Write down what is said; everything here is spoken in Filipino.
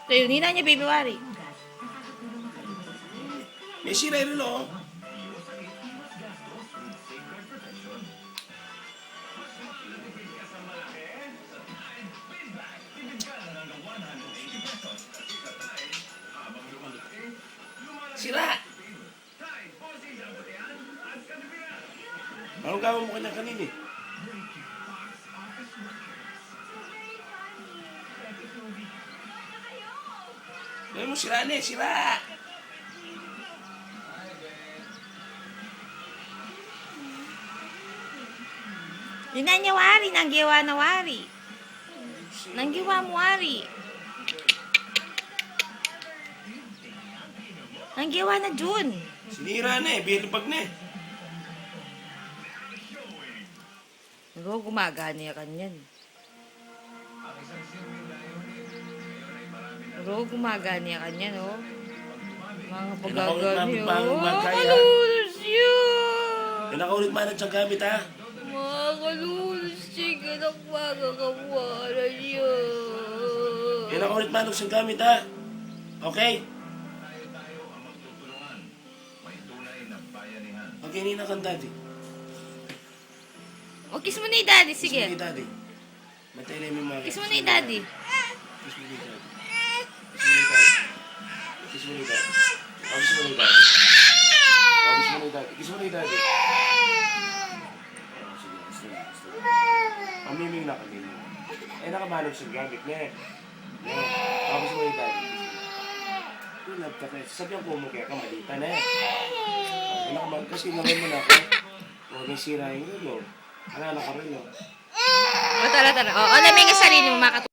Ito yun, hina niya, baby Wari. May sira rin, oh. Sira! Anong gawin mo kanya kanina eh? Gawin mo sira na eh, sira! Hina niya, Wari. Nanggiwa na, Wari. Nanggiwa mo, Wari. Nanggiwa na, Jun. Sinira na eh, binubag na eh. Pero gumagana ya kanyan. Pero gumagana ya kanyan, oh. Mga pagagani, oh. Kalulos yun! Yan nakaulit man ang gamit ha. Mga kalulos yun. Anak magkakawalan yun. Yan nakaulit man ang gamit ha. Okay? Okay, nina kang daddy. O, kiss mo na yung daddy. Kiss mo Sige. ni daddy. Matay na yung mga. Kiss mo na yung daddy. Kiss mo ni daddy. Kiss mo ni daddy. Kiss mo ni daddy. Kiss mo ni daddy. Kiss mo ni daddy. Sige, gusto na. Pamiming na kami. Eh, nakabalog sa gamit niya eh. Kiss mo ni daddy. Love ka kayo. Sabihan ko mo kaya kamalita na eh. Kasi naman mo na ako. Huwag yung sira yung ulo. Alala ko rin, no? O, tala. O, alam mo yung sarili mo,